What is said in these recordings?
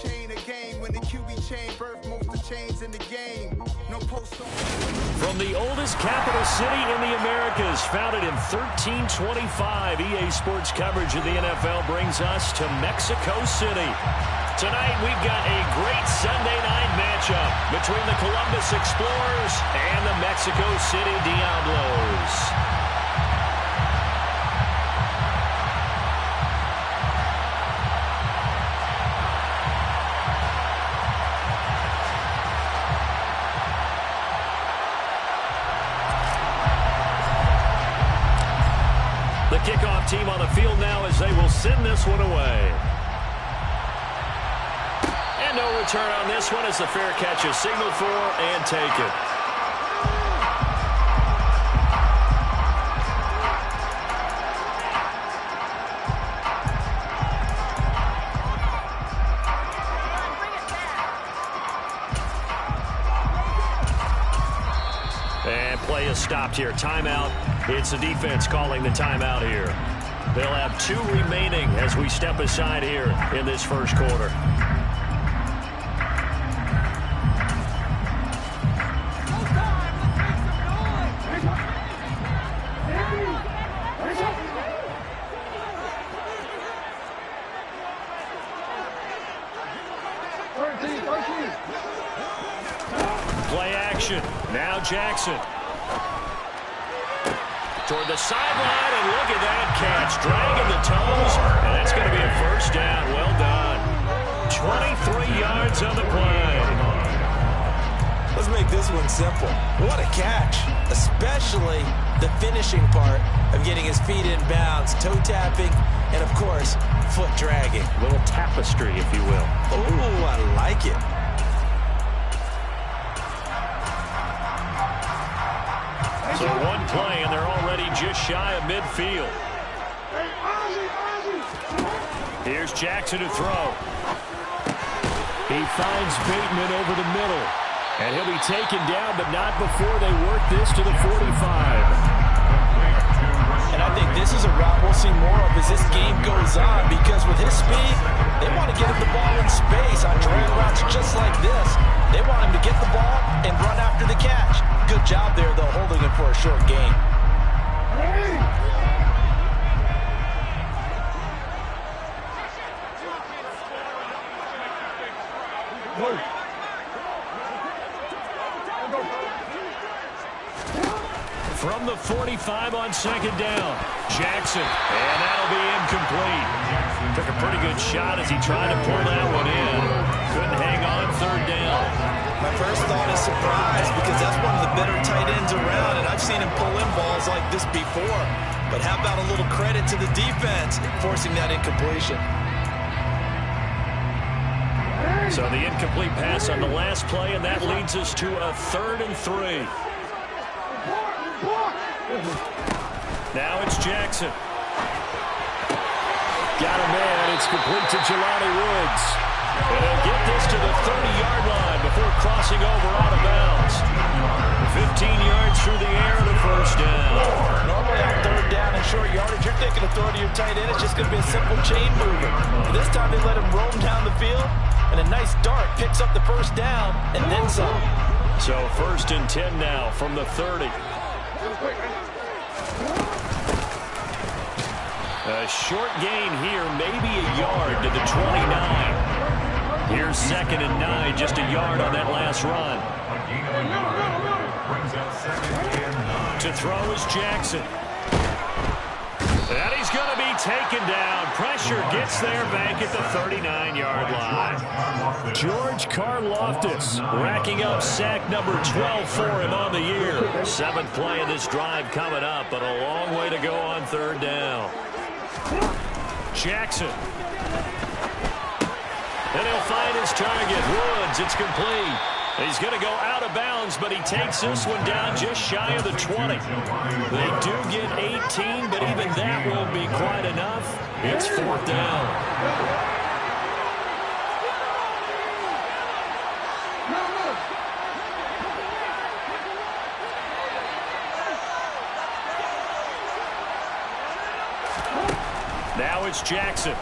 chain a game when the QB chain birth most of chains in the game. No post on. From the oldest capital city in the Americas, founded in 1325, EA Sports coverage of the NFL brings us to Mexico City. Tonight we've got a great Sunday night matchup between the Columbus Explorers and the Mexico City Diablos. The kickoff team on the field now as they will send this one away. And no return on this one as the fair catch is signaled for and taken. And play is stopped here. Timeout. It's the defense calling the timeout here. They'll have 2 remaining as we step aside here in this first quarter. Play action. Now Jackson. Toward the sideline, and look at that catch. Dragging the toes, and that's going to be a first down. Well done. 23 yards on the play. Let's make this one simple. What a catch, especially the finishing part of getting his feet in bounds, toe tapping, and, of course, foot dragging. A little tapestry, if you will. Oh, I like it. So one play, and they're already just shy of midfield. Here's Jackson to throw. He finds Bateman over the middle. And he'll be taken down, but not before they work this to the 45. And I think this is a route we'll see more of as this game goes on, because with his speed, they want to get him the ball in space on drag routes just like this. They want him to get the ball and run after the catch. Good job there, though, holding him for a short gain. From the 45 on second down, Jackson, and that'll be incomplete. Took a pretty good shot as he tried to pull that one in. Couldn't hang on third down. My first thought is surprise, because that's one of the better tight ends around, and I've seen him pull in balls like this before. But how about a little credit to the defense forcing that incompletion? So the incomplete pass on the last play, and that leads us to a 3rd and 3. Now it's Jackson. Got a man. It's complete to Jelani Woods. And he'll get this to the 30-yard line before crossing over out of bounds. 15 yards through the air and a first down. Normally on third down and short yardage, you're thinking of throwing to your tight end. It's just going to be a simple chain mover. But this time they let him roam down the field, and a nice dart picks up the first down and then some. So 1st and 10 now from the 30. A short gain here, maybe a yard to the 29. Here's 2nd and 9, just a yard on that last run. To throw is Jackson. And he's going to be taken down. Pressure gets there back at the 39-yard line. George Karlaftis racking up sack number 12 for him on the year. 7th play of this drive coming up, but a long way to go on 3rd down. Jackson. And he'll find his target. Woods, it's complete. He's going to go out of bounds, but he takes this one down just shy of the 20. They do get 18, but even that won't be quite enough. It's 4th down. Now it's Jackson.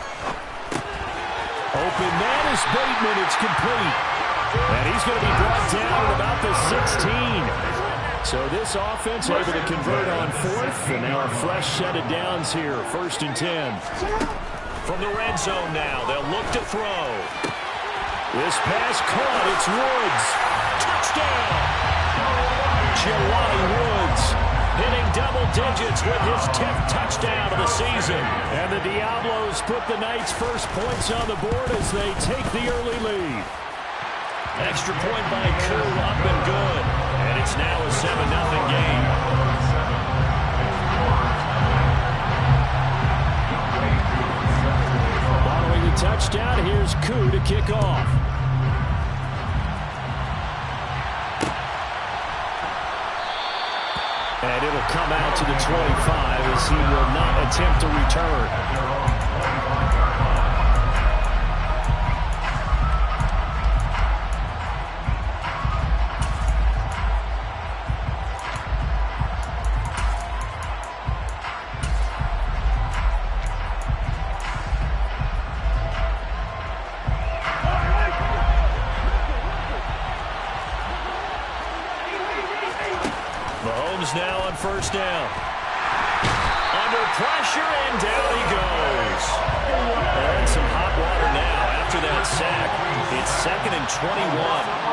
Open man is Bateman. It's complete. And he's going to be brought down at about the 16. So this offense able to convert on fourth. And now a fresh set of downs here. 1st and 10. From the red zone now. They'll look to throw. This pass caught. It's Woods. Touchdown. Jelani Woods hitting double digits with his 10th touchdown of the season. And the Diablos put the Knights' first points on the board as they take the early lead. Extra point by Koo, up and good. And it's now a 7-0 game. Following the touchdown, here's Koo to kick off. And it'll come out to the 25 as he will not attempt to return. Now on 1st down. Under pressure, and down he goes. And some hot water now after that sack. It's 2nd and 21.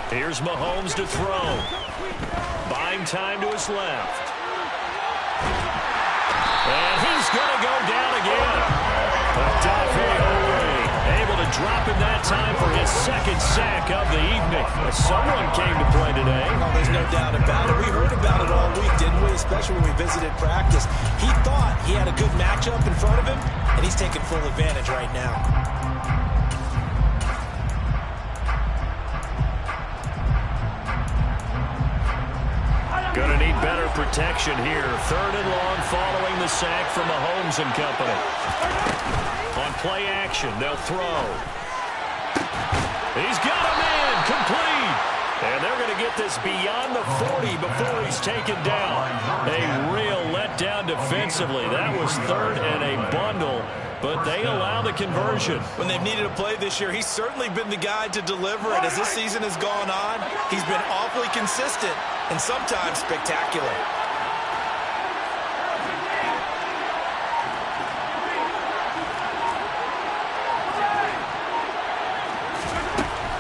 Here's Mahomes to throw. Buying time to his left. And he's going to go down again. Odafe Oweh able to drop him that time for his 2nd sack of the evening. Someone came to play today. Oh, there's no doubt about it. We heard about it all week, didn't we? Especially when we visited practice. He thought he had a good matchup in front of him, and he's taking full advantage right now. Going to need better protection here. 3rd and long following the sack from Mahomes and company. On play action, they'll throw. He's got a man complete. And they're going to get this beyond the 40 before he's taken down. A real letdown defensively. That was 3rd and a bundle. But they allow the conversion. When they've needed a play this year, he's certainly been the guy to deliver it. As this season has gone on, he's been awfully consistent and sometimes spectacular.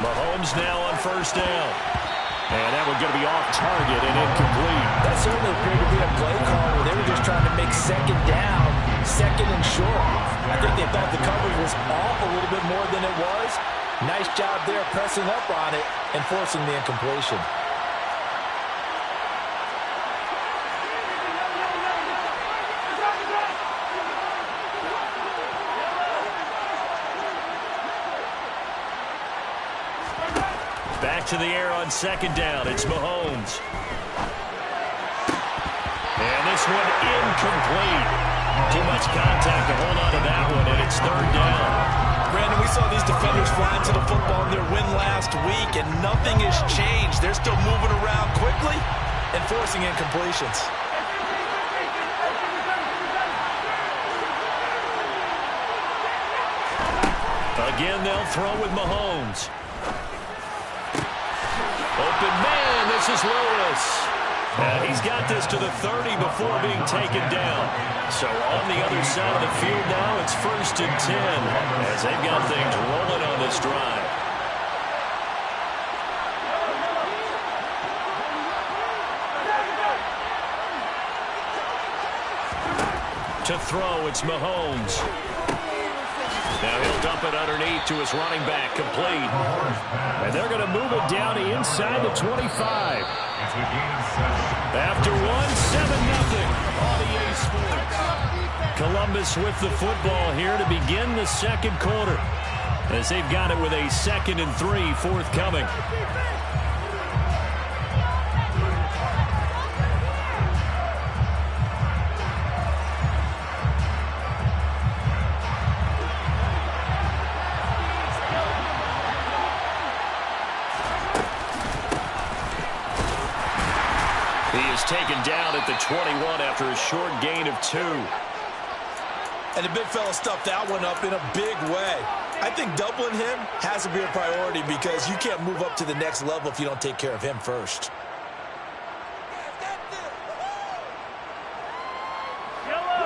Mahomes now on 1st down. And that one's going to be off target and incomplete. That certainly appeared to be a play call where they were just trying to make 2nd down, 2nd and short. I think they thought the coverage was off a little bit more than it was. Nice job there pressing up on it and forcing the incompletion. Back to the air on 2nd down. It's Mahomes. And this one incomplete. Too much contact to hold on to that one, and it's 3rd down. Brandon, we saw these defenders flying to the football in their win last week, and nothing has changed. They're still moving around quickly and forcing incompletions. Again, they'll throw with Mahomes. Open man, this is Lewis. And he's got this to the 30 before being taken down. So on the other side of the field now, it's 1st and 10 as they've got things rolling on this drive. To throw, it's Mahomes. Now he'll dump it underneath to his running back, complete. And they're going to move it down to inside the 25. After one, 7-0 on EA Sports. Columbus with the football here to begin the 2nd quarter, as they've got it with a 2nd and 3 forthcoming. He is taken down at the 21 after a short gain of 2. And the big fella stuffed that one up in a big way. I think doubling him has to be a priority because you can't move up to the next level if you don't take care of him first.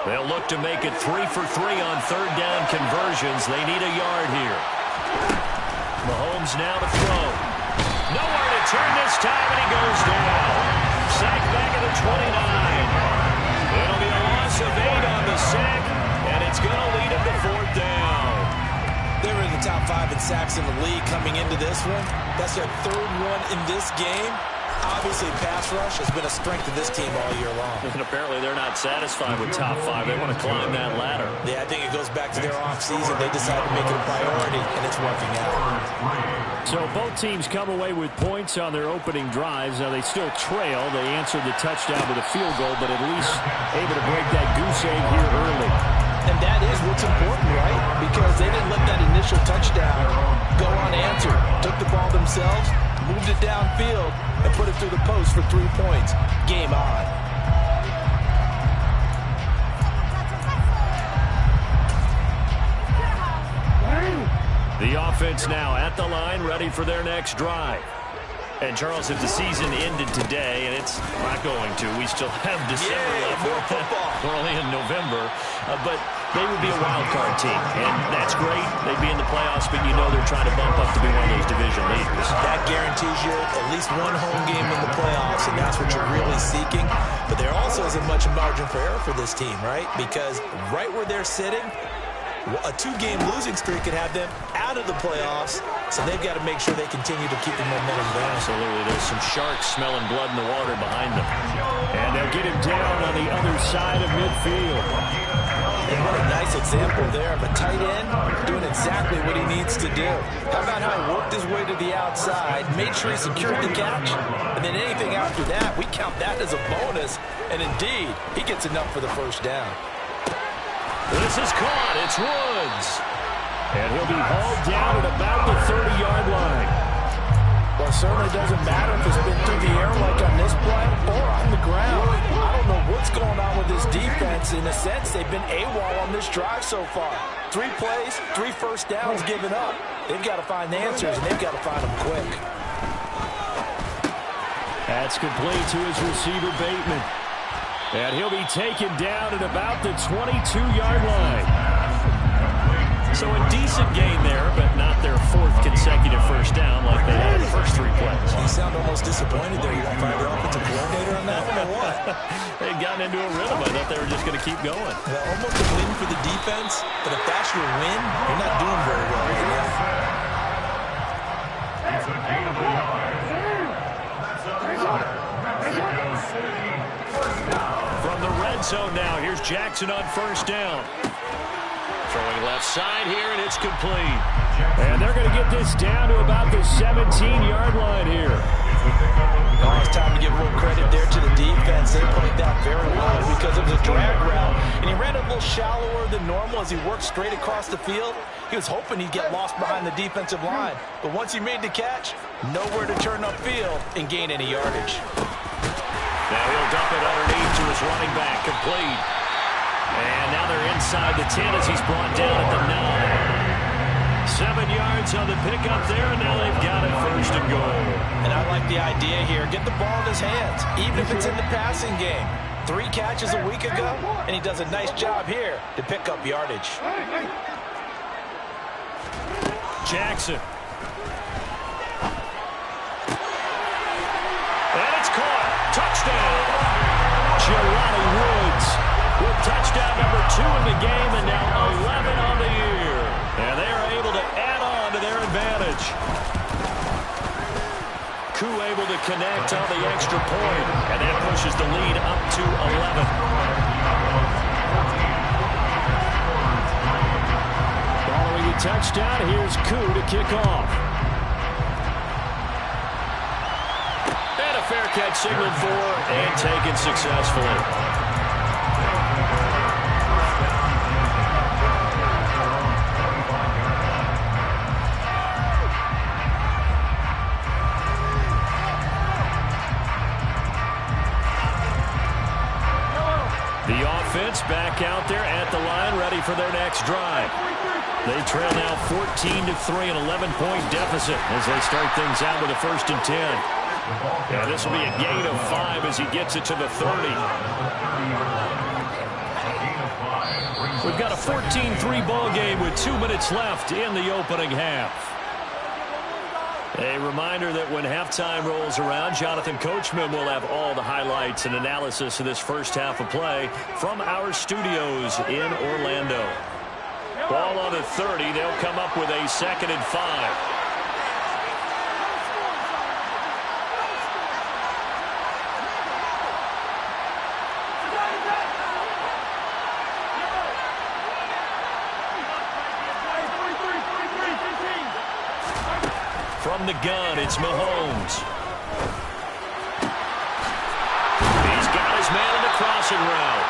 They'll look to make it 3 for 3 on third down conversions. They need a yard here. Mahomes now to throw. Nowhere to turn this time, and he goes down. Sacked back at the 29. It'll be a loss of 8 on the sack, and it's going to lead him to fourth down. They were in the top 5 in sacks in the league coming into this one. That's their third one in this game. Obviously, pass rush has been a strength of this team all year long. And apparently they're not satisfied with top 5. They want to climb that ladder. Yeah, I think it goes back to their offseason. They decided to make it a priority, and it's working out. So both teams come away with points on their opening drives. Now, they still trail. They answered the touchdown with a field goal, but at least able to break that goose egg here early. And that is what's important, right? Because they didn't let that initial touchdown go unanswered. Took the ball themselves, moved it downfield, and put it through the post for 3 points. Game on. The offense now at the line, ready for their next drive. And, Charles, if the season ended today, and it's not going to, we still have December left. More football. We're only in November. But they would be a wild card team, and that's great. They'd be in the playoffs, but you know they're trying to bump up to be one of those division leaders. That guarantees you at least one home game in the playoffs, and that's what you're really seeking. But there also isn't much margin for error for this team, right? Because right where they're sitting, a 2-game losing streak could have them out of the playoffs, so they've got to make sure they continue to keep the momentum going. Absolutely. There's some sharks smelling blood in the water behind them. And they'll get him down on the other side of midfield. And what a nice example there of a tight end doing exactly what he needs to do. How about how he worked his way to the outside, made sure he secured the catch, and then anything after that, we count that as a bonus. And indeed, he gets enough for the first down. This is caught. It's Woods. And he'll be hauled down at about the 30-yard line. Well, it certainly doesn't matter if it's been through the air like on this play or on the ground. I don't know what's going on with this defense. In a sense, they've been AWOL on this drive so far. 3 plays, 3 first downs given up. They've got to find the answers, and they've got to find them quick. That's complete to his receiver, Bateman. And he'll be taken down at about the 22-yard line. So a decent gain there, but not their 4th consecutive first down like they had the first 3 plays. You sound almost disappointed there. You want to find your offensive coordinator on that one or what? They'd gotten into a rhythm. I thought they were just going to keep going. Well, almost a win for the defense, but if that's your win, you're not doing very well right now. From the red zone now, here's Jackson on first down. Throwing left side here, and it's complete. And they're going to get this down to about the 17-yard line here. Oh, it's time to give a little credit there to the defense. They played that very well because it was a drag route, and he ran a little shallower than normal as he worked straight across the field. He was hoping he'd get lost behind the defensive line, but once he made the catch, nowhere to turn upfield and gain any yardage. Now he'll dump it underneath to his running back, complete. And now they're inside the 10 as he's brought down at the 9. 7 yards on the pickup there, and now they've got it first and goal. And I like the idea here. Get the ball in his hands, even if it's in the passing game. 3 catches a week ago, and he does a nice job here to pick up yardage. Jackson. And it's caught. Touchdown. Jelani Woods with touchdown number 2 in the game, and now 11 on the year. And they are able to add on to their advantage. Koo able to connect on the extra point, and that pushes the lead up to 11. Following a touchdown, here's Koo to kick off. And a fair catch signaled for and taken successfully. The offense back out there at the line, ready for their next drive. They trail now 14-3, an 11-point deficit as they start things out with a 1st and 10. Yeah, this will be a gain of 5 as he gets it to the 30. We've got a 14-3 ball game with 2 minutes left in the opening half. A reminder that when halftime rolls around, Jonathan Coachman will have all the highlights and analysis of this first half of play from our studios in Orlando. Ball on the 30. They'll come up with a 2nd and 5. From the gun, it's Mahomes. He's got his man in the crossing route.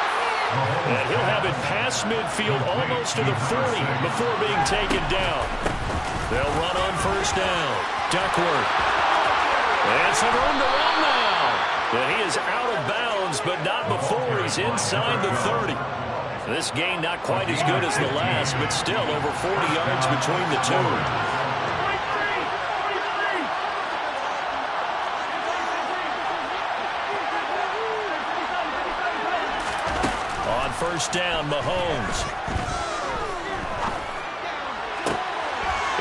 And he'll have it past midfield almost to the 40 before being taken down. They'll run on 1st down. Duckworth. And some room to run now. And he is out of bounds, but not before he's inside the 30. This gain not quite as good as the last, but still over 40 yards between the two. On 1st down, Mahomes.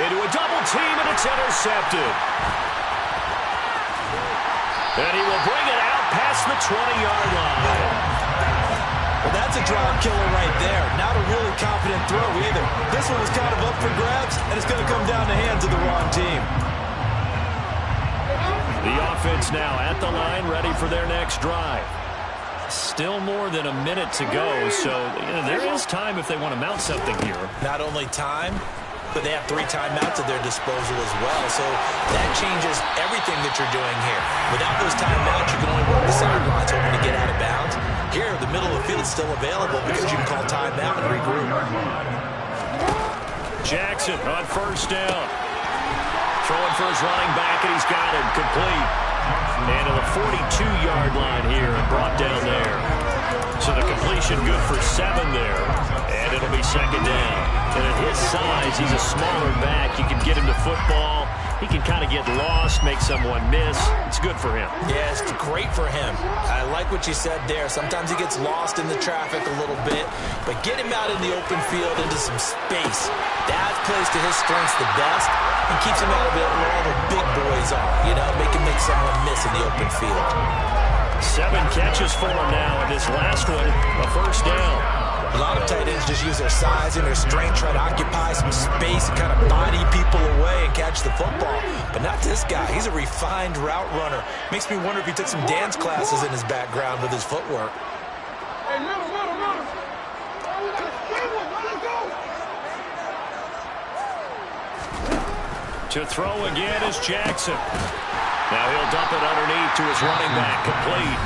Into a double team, and it's intercepted. And he will bring it out past the 20-yard line. Well, that's a drive killer right there. Not a really confident throw either. This one was kind of up for grabs, and it's going to come down the hands of the wrong team. The offense now at the line, ready for their next drive. Still more than a minute to go, so there is time if they want to mount something here. Not only time, but they have 3 timeouts at their disposal as well, so that changes everything that you're doing here. Without those timeouts, you can only work the sidelines hoping to get out of bounds. Here, the middle of the field is still available because you can call timeout and regroup. Jackson on 1st down. Throwing for his running back, and he's got it complete. And to the 42-yard line here and brought down there. So the completion good for 7 there. And it'll be 2nd down. And at his size, he's a smaller back. You can get him to football. He can kind of get lost, make someone miss. It's good for him. Yeah, it's great for him. I like what you said there. Sometimes he gets lost in the traffic a little bit. But get him out in the open field into some space. That plays to his strengths the best and keeps him out of it where all the big boys are. You know, make him make someone miss in the open field. 7 catches for him now, and this last one, a 1st down. A lot of tight ends just use their size and their strength, try to occupy some space and kind of body people away and catch the football. But not this guy. He's a refined route runner. Makes me wonder if he took some dance classes in his background with his footwork. To throw again is Jackson. Now he'll dump it underneath to his running back, complete.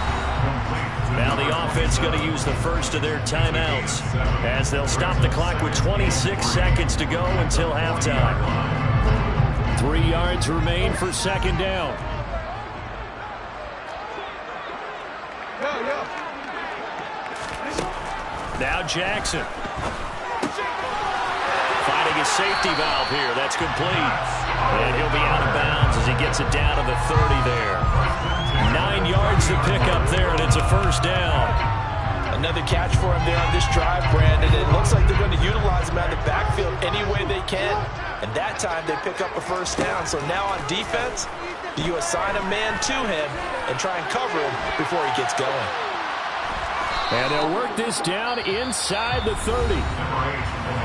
Now the offense going to use the first of their timeouts as they'll stop the clock with 26 seconds to go until halftime. 3 yards remain for 2nd down. Now Jackson. Finding his safety valve here. That's complete. And he'll be out of bounds as he gets it down to the 30 there. 9 yards to pick up there, and it's a 1st down. Another catch for him there on this drive, Brandon. It looks like they're going to utilize him out of the backfield any way they can. And that time they pick up a 1st down. So now on defense, you assign a man to him and try and cover him before he gets going. And they'll work this down inside the 30.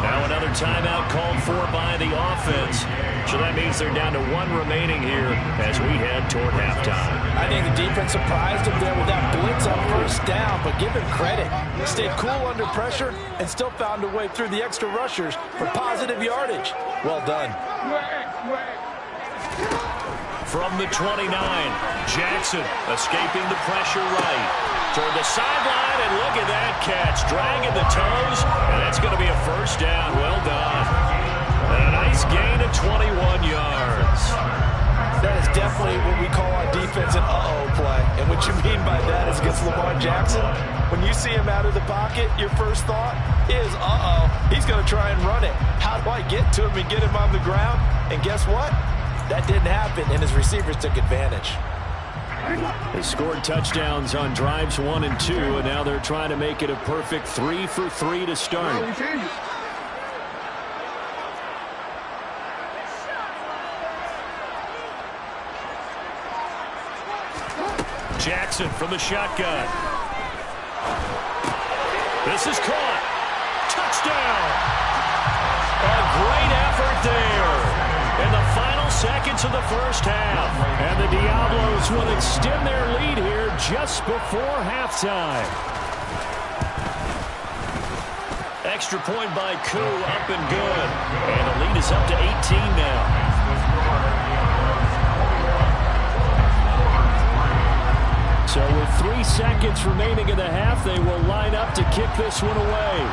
Now another timeout called for by the offense. So that means they're down to 1 remaining here as we head toward halftime. I think the defense surprised him there with that blitz on 1st down, but give him credit. Stayed cool under pressure and still found a way through the extra rushers for positive yardage. Well done. From the 29, Jackson escaping the pressure right. Toward the sideline, and look at that catch. Dragging the toes, and that's going to be a 1st down. Well done. And a nice gain of 21 yards. That is definitely what we call on defense an uh-oh play. And what you mean by that is against Lamar Jackson, when you see him out of the pocket, your first thought is, uh-oh, he's going to try and run it. How do I get to him and get him on the ground? And guess what? That didn't happen, and his receivers took advantage. They scored touchdowns on drives 1 and 2, and now they're trying to make it a perfect 3 for 3 to start. Jackson from the shotgun. This is caught. Touchdown. A great effort there in the final seconds of the first half. And the Diablos will extend their lead here just before halftime. Extra point by Koo, up and good. And the lead is up to 18 now. So with 3 seconds remaining in the half, they will line up to kick this one away.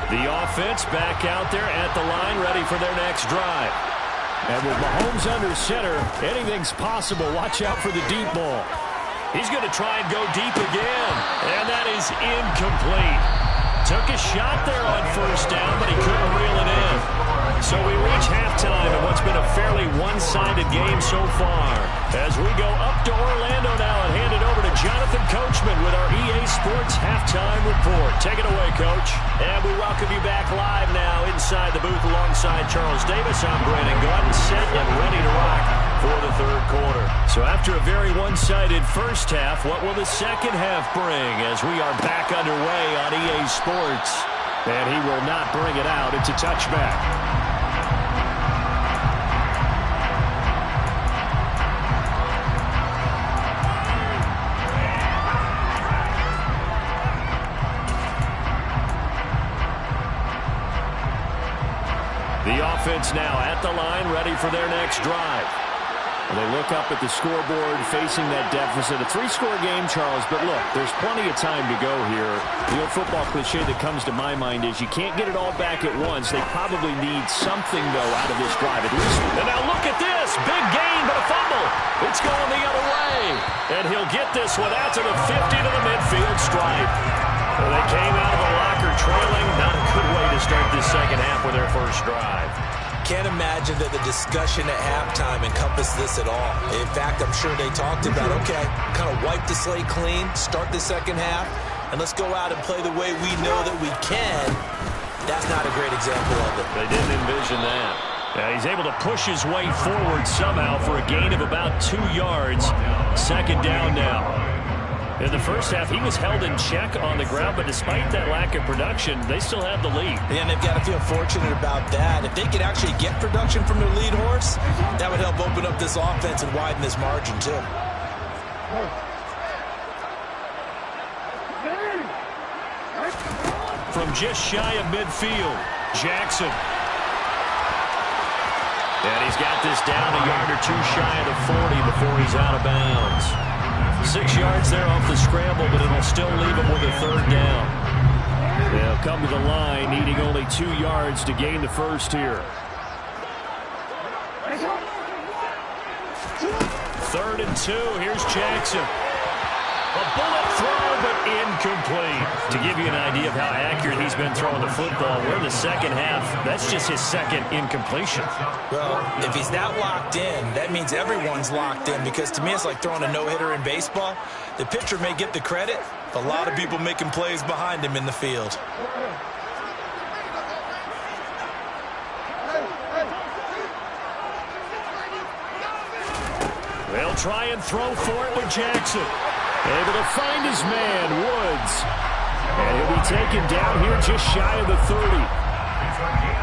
The offense back out there at the line, ready for their next drive. And with Mahomes under center, anything's possible. Watch out for the deep ball. He's going to try and go deep again. And that is incomplete. Took a shot there on first down, but he couldn't reel it in. So we reach halftime in what's been a fairly one-sided game so far. As we go up to Orlando now and hand it over to Jonathan Coachman with our EA Sports Halftime Report. Take it away, Coach. And we welcome you back live now inside the booth alongside Charles Davis. I'm Brandon Gordon, set and ready to rock for the third quarter. So after a very one-sided first half, what will the second half bring as we are back underway on EA Sports? And he will not bring it out. It's a touchback. The offense now at the line, ready for their next drive. And they look up at the scoreboard, facing that deficit. A 3-score game, Charles, but look, there's plenty of time to go here. The old football cliche that comes to my mind is you can't get it all back at once. They probably need something, though, out of this drive, at least. And now look at this. Big gain, but a fumble. It's going the other way. And he'll get this one out to the 50 to the midfield stripe. So they came out of the locker trailing. Not a good way to start this second half with their first drive. Can't imagine that the discussion at halftime encompassed this at all. In fact, I'm sure they talked about, okay, kind of wipe the slate clean, start the second half, and let's go out and play the way we know that we can. That's not a great example of it. They didn't envision that. He's able to push his way forward somehow for a gain of about 2 yards. Second down now. In the first half, he was held in check on the ground, but despite that lack of production, they still have the lead. And they've got to feel fortunate about that. If they could actually get production from their lead horse, that would help open up this offense and widen this margin, too. From just shy of midfield, Jackson. And he's got this down a yard or 2 shy of the 40 before he's out of bounds. 6 yards there off the scramble, but it'll still leave him with a third down. They'll come to the line, needing only 2 yards to gain the first here. 3rd and 2. Here's Jackson. A bullet throw, but incomplete. To give you an idea of how accurate he's been throwing the football, we're in the second half. That's just his second incompletion. Well, if he's that locked in, that means everyone's locked in, because to me it's like throwing a no-hitter in baseball. The pitcher may get the credit, but a lot of people making plays behind him in the field. They'll try and throw for it with Jackson. Able to find his man, Woods. And he'll be taken down here just shy of the 30.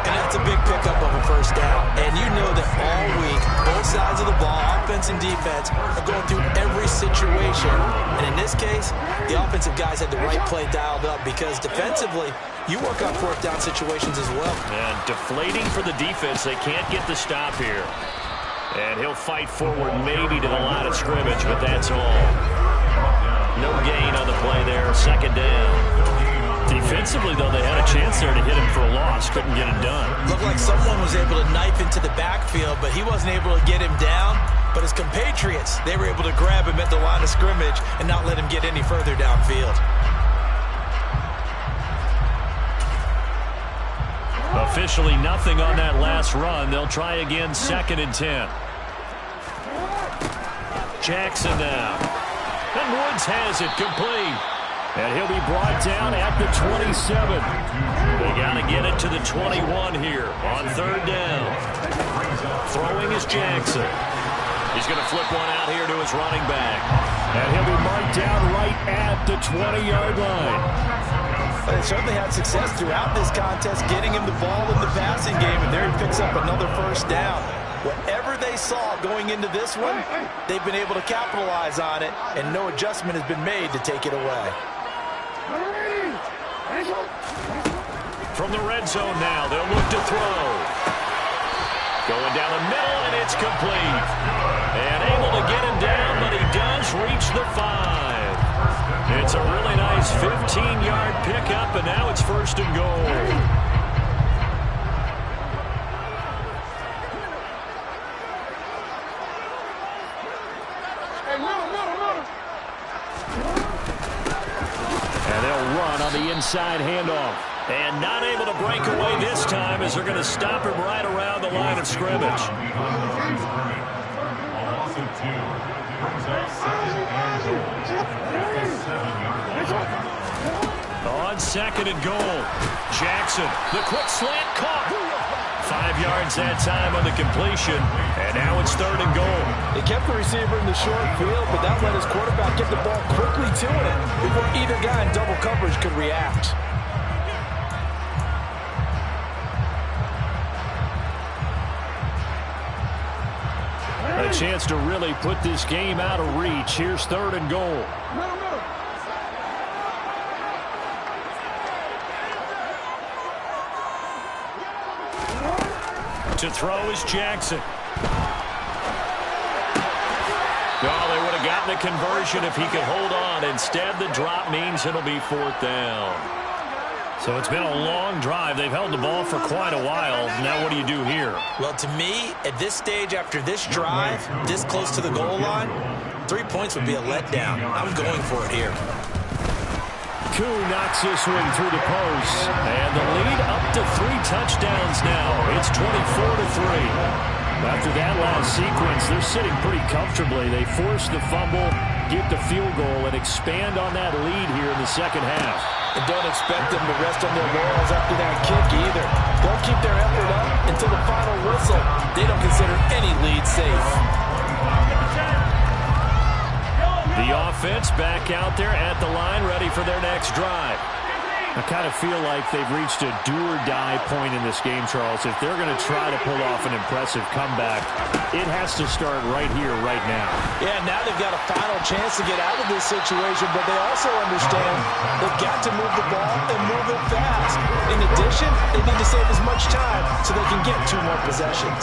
And that's a big pickup of a first down. And you know that all week, both sides of the ball, offense and defense, are going through every situation. And in this case, the offensive guys had the right play dialed up because defensively, you work on fourth down situations as well. And deflating for the defense. They can't get the stop here. And he'll fight forward maybe to the line of scrimmage, but that's all. No gain on the play there. Second down. Defensively, though, they had a chance there to hit him for a loss. Couldn't get it done. Looked like someone was able to knife into the backfield, but he wasn't able to get him down. But his compatriots, they were able to grab him at the line of scrimmage and not let him get any further downfield. Officially nothing on that last run. They'll try again, 2nd and 10. Jackson now. And Woods has it complete. And he'll be brought down at the 27. They got to get it to the 21 here on 3rd down. Throwing is Jackson. He's going to flip one out here to his running back. And he'll be marked down right at the 20-yard line. They certainly had success throughout this contest getting him the ball in the passing game, and there he picks up another first down. Whatever they saw going into this one, they've been able to capitalize on it, and no adjustment has been made to take it away. From the red zone now, they'll look to throw. Going down the middle, and it's complete. And able to get him down, but he does reach the 5. It's a really nice 15-yard pickup, and now it's 1st and goal. And they'll run on the inside handoff. And not able to break away this time as they're going to stop him right around the line of scrimmage. On 2nd and goal. Jackson, the quick slant caught. 5 yards that time on the completion. And now it's 3rd and goal. They kept the receiver in the short field, but that let his quarterback get the ball quickly to it before either guy in double coverage could react. A chance to really put this game out of reach. Here's 3rd and goal. To throw is Jackson. Oh, they would have gotten the conversion if he could hold on. Instead, the drop means it'll be 4th down. So it's been a long drive. They've held the ball for quite a while. Now what do you do here? Well, to me, at this stage after this drive, this close to the goal line, 3 points would be a letdown. I'm going for it here. Koo knocks this one through the post. And the lead up to 3 touchdowns now. It's 24-3. After that last sequence, they're sitting pretty comfortably. They force the fumble, get the field goal, and expand on that lead here in the second half. And don't expect them to rest on their laurels after that kick either. They'll keep their effort up until the final whistle. They don't consider any lead safe. The offense back out there at the line, ready for their next drive. I kind of feel like they've reached a do-or-die point in this game, Charles. If they're going to try to pull off an impressive comeback, it has to start right here, right now. Yeah, now they've got a final chance to get out of this situation, but they also understand they've got to move the ball and move it fast. In addition, they need to save as much time so they can get 2 more possessions.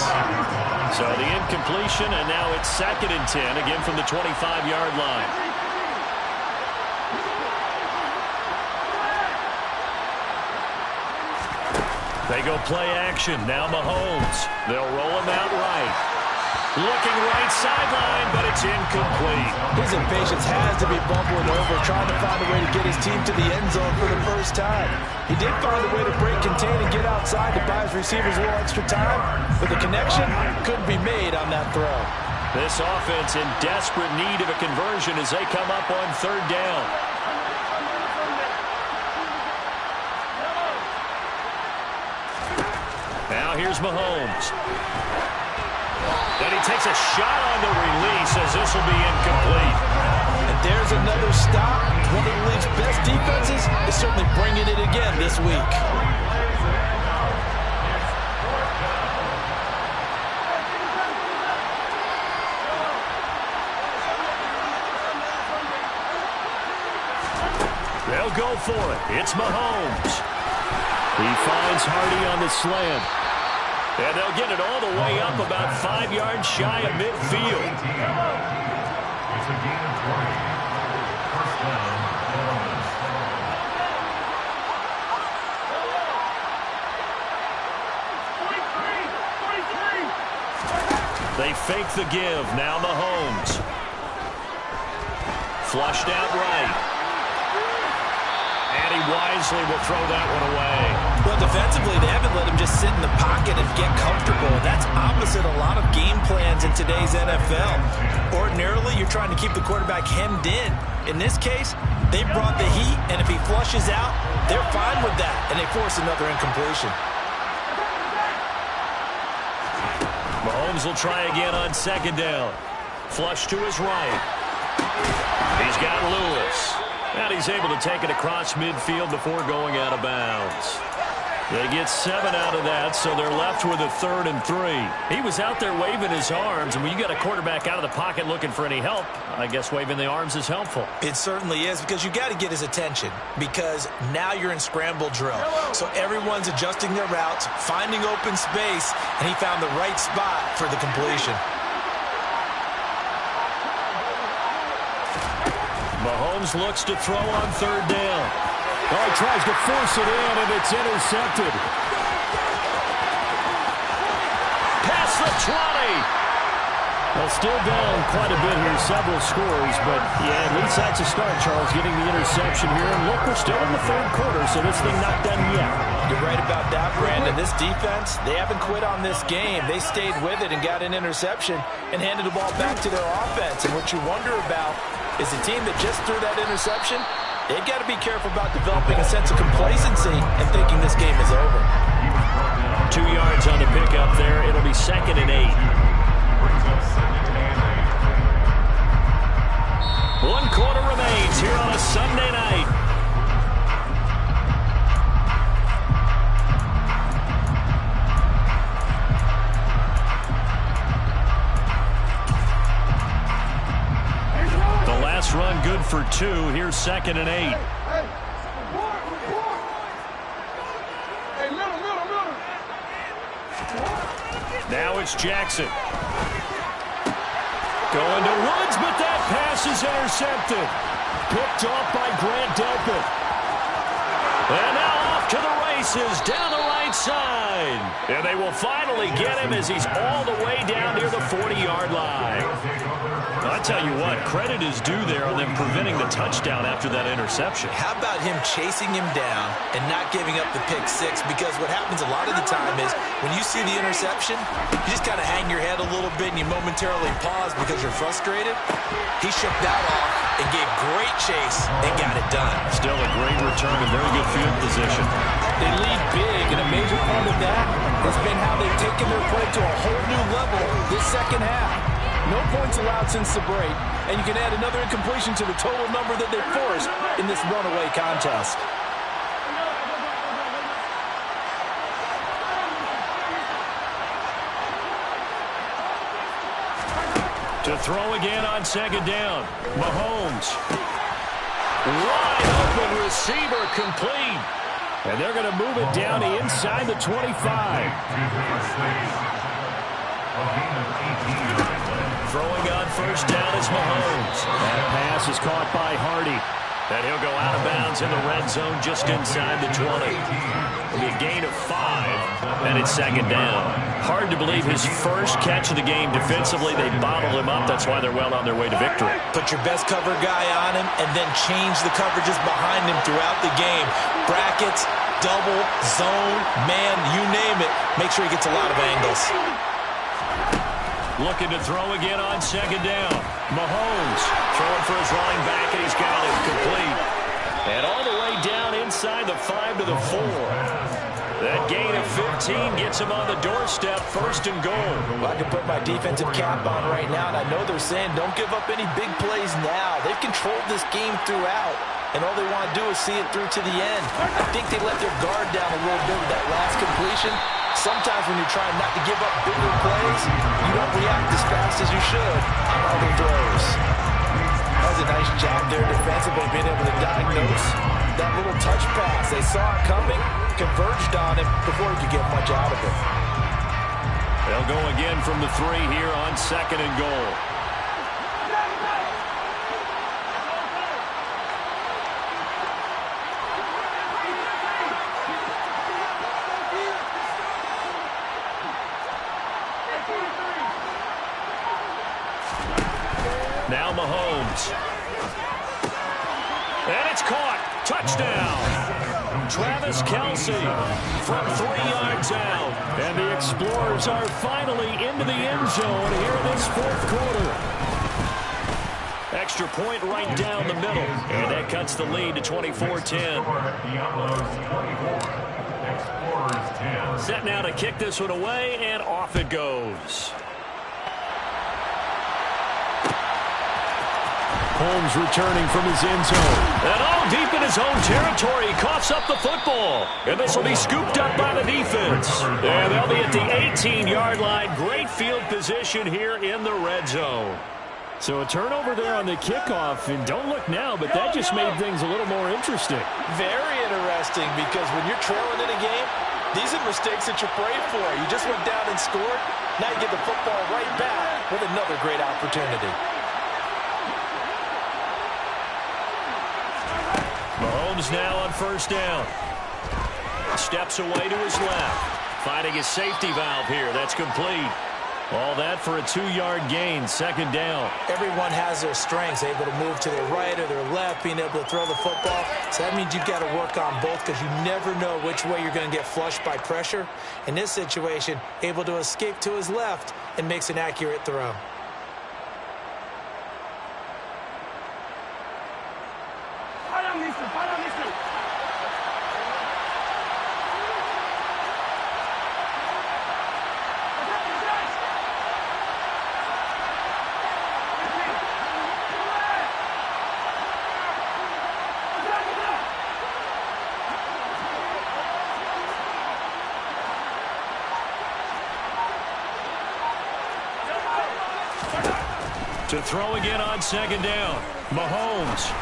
So the incompletion, and now it's 2nd and 10, again from the 25-yard line. They go play action. Now Mahomes. They'll roll him out right. Looking right sideline, but it's incomplete. His impatience has to be bubbling over, trying to find a way to get his team to the end zone for the first time. He did find a way to break, contain, and get outside to buy his receivers a little extra time, but the connection couldn't be made on that throw. This offense in desperate need of a conversion as they come up on 3rd down. Now here's Mahomes. And he takes a shot on the release as this will be incomplete. And there's another stop. One of the league's best defenses is certainly bringing it again this week. They'll go for it. It's Mahomes. He finds Hardy on the slant. And they'll get it all the way up about 5 yards shy of midfield. It's a gain of 20. First down, Illinois. They fake the give. Now Mahomes. Flushed out right. And he wisely will throw that one away. Well, defensively, they haven't let him just sit in the pocket and get comfortable. That's opposite a lot of game plans in today's NFL. Ordinarily, you're trying to keep the quarterback hemmed in. In this case, they brought the heat, and if he flushes out, they're fine with that, and they force another incompletion. Mahomes will try again on second down. Flush to his right. He's got Lewis. And he's able to take it across midfield before going out of bounds. They get 7 out of that, so they're left with a 3rd and 3. He was out there waving his arms, and when you got a quarterback out of the pocket looking for any help, I guess waving the arms is helpful. It certainly is, because you got to get his attention, because now you're in scramble drill. So everyone's adjusting their routes, finding open space, and he found the right spot for the completion. Mahomes looks to throw on 3rd down. Oh, he tries to force it in, and it's intercepted. Past the 20. Well, still down quite a bit here, several scores, but yeah, at least that's a start, Charles, getting the interception here. And look, we're still in the 3rd quarter, so this thing not done yet. You're right about that, Brandon. This defense, they haven't quit on this game. They stayed with it and got an interception and handed the ball back to their offense. And what you wonder about is the team that just threw that interception, they've got to be careful about developing a sense of complacency and thinking this game is over. 2 yards on the pickup there. It'll be 2nd and 8. 1 quarter remains here on a Sunday night. The last run good for 2. Here's 2nd and 8. Now it's Jackson. Going to Woods, but that pass is intercepted. Picked off by Grant Delpit. And now off to the races down the right side. And they will finally get him as he's all the way down near the 40-yard line. I tell you what, credit is due there on them preventing the touchdown after that interception. How about him chasing him down and not giving up the pick 6? Because what happens a lot of the time is when you see the interception, you just kind of hang your head a little bit and you momentarily pause because you're frustrated. He shook that off and gave great chase and got it done. Still a great return and very good field position. They lead big, and a major part of that has been how they've taken their play to a whole new level this second half. No points allowed since the break, and you can add another incompletion to the total number that they've forced in this runaway contest. To throw again on 2nd down. Mahomes. Wide open receiver complete. And they're going to move it down to inside the 25. Throwing on 1st down is Mahomes. That pass is caught by Hardy. And he'll go out of bounds in the red zone just inside the 20. It'll be a gain of 5, and it's 2nd down. Hard to believe his first catch of the game defensively. They bottled him up. That's why they're well on their way to victory. Put your best cover guy on him and then change the coverages behind him throughout the game. Brackets, double, zone, man, you name it. Make sure he gets a lot of angles. Looking to throw again on 2nd down. Mahomes throwing for his running back, and he's got it complete. And all the way down inside the 5 to the 4. That gain of 15 gets him on the doorstep, 1st and goal. Well, I can put my defensive cap on right now, and I know they're saying don't give up any big plays now. They've controlled this game throughout, and all they want to do is see it through to the end. I think they let their guard down a little bit with that last completion. Sometimes when you're trying not to give up bigger plays, you don't react as fast as you should on other throws. That was a nice job there defensively, being able to diagnose defense. They saw it coming, converged on him before he could get much out of it. They'll go again from the 3 here on 2nd and goal. Now Mahomes. And it's caught. Touchdown. Travis Kelce from 3 yards out. And the Explorers are finally into the end zone here in this 4th quarter. Extra point right down the middle. And that cuts the lead to 24-10. Set now to kick this one away, and off it goes. Holmes returning from his end zone. And all deep in his own territory. He coughs up the football. And this will be scooped up by the defense. And they'll be at the 18-yard line. Great field position here in the red zone. So a turnover there on the kickoff. And don't look now, but that just made things a little more interesting. Very interesting, because when you're trailing in a game, these are mistakes that you pray for. You just went down and scored. Now you get the football right back with another great opportunity. Mahomes now on 1st down. Steps away to his left. Finding his safety valve here. That's complete. All that for a 2-yard gain. 2nd down. Everyone has their strengths, able to move to their right or their left, being able to throw the football. So that means you've got to work on both, because you never know which way you're going to get flushed by pressure. In this situation, able to escape to his left and makes an accurate throw. To throw again on 2nd down. Mahomes.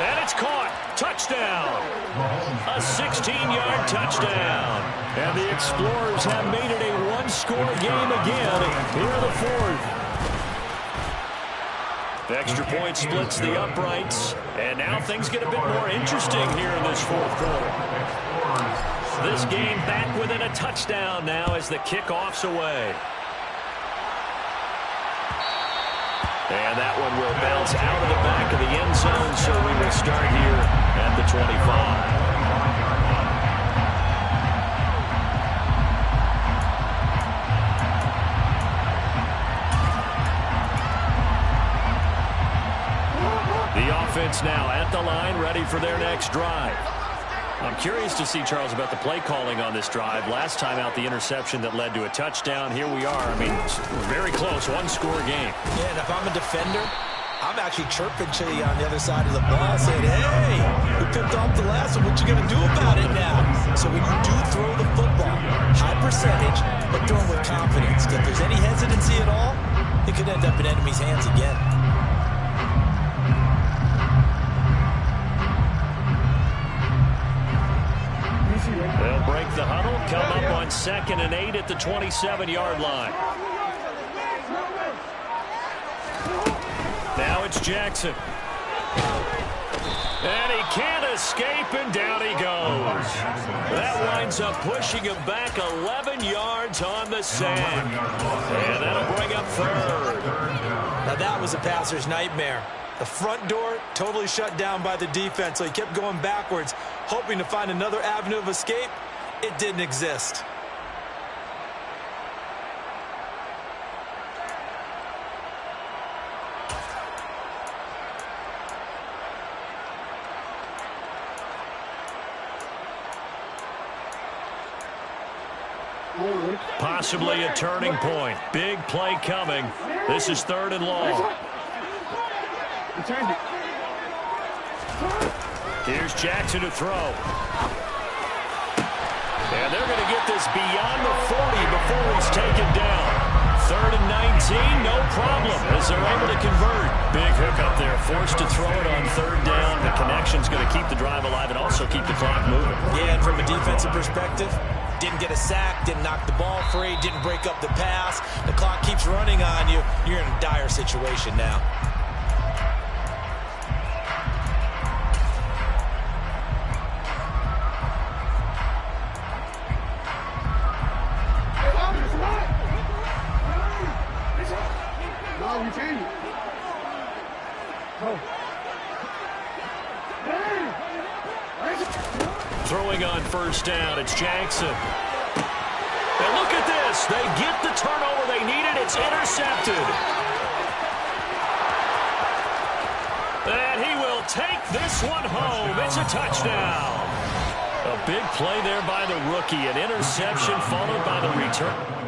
And it's caught. Touchdown. A 16-yard touchdown. And the Explorers have made it a 1-score game again here in the 4th. Extra point splits the uprights. And now things get a bit more interesting here in this 4th quarter. This game back within a touchdown now as the kickoff's away. And that one will bounce out of the back of the end zone, so we will start here at the 25. The offense now at the line, ready for their next drive. I'm curious to see, Charles, about the play calling on this drive. Last time out, the interception that led to a touchdown. Here we are. I mean, very close, 1-score game. Yeah, and if I'm a defender, I'm actually chirping to you on the other side of the ball, saying, hey, we picked off the last one. What you going to do about it now? So when you do throw the football, high percentage, but throwing with confidence. If there's any hesitancy at all, it could end up in enemy's hands again. They'll break the huddle, come up on 2nd and 8 at the 27-yard line. Now it's Jackson. And he can't escape, and down he goes. That winds up pushing him back 11 yards on the sack. And that'll bring up 3rd. Now that was a passer's nightmare. The front door totally shut down by the defense, so he kept going backwards, hoping to find another avenue of escape. It didn't exist. Possibly a turning point. Big play coming. This is 3rd and long. Here's Jackson to throw. And they're going to get this beyond the 40 before he's taken down. 3rd and 19, no problem, as they're able to convert. Big hook up there, forced to throw it on 3rd down. The connection's going to keep the drive alive and also keep the clock moving. Yeah, and from a defensive perspective, didn't get a sack, didn't knock the ball free, didn't break up the pass. The clock keeps running on you. You're in a dire situation now. Throwing on 1st down, it's Jackson. And look at this. They get the turnover they needed. It's intercepted. And he will take this one home. It's a touchdown. A big play there by the rookie. An interception followed by the return.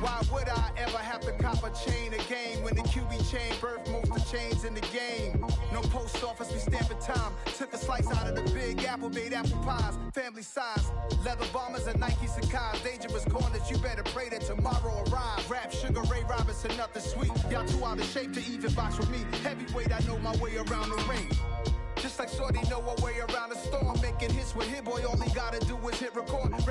Why would I ever have to cop a chain again when the QB chain birth most of chains in the game? No post office, we stamping time. Took a slice out of the big apple, made apple pies, family size. Leather bombers and Nike Sacai's. Dangerous corners, you better pray that tomorrow arrives. Rap, Sugar Ray Robinson, nothing sweet. Y'all too out of shape to even box with me. Heavyweight, I know my way around the ring. Just like Shorty know her way around the storm. Making hits with Hit Boy, all he gotta do is hit record.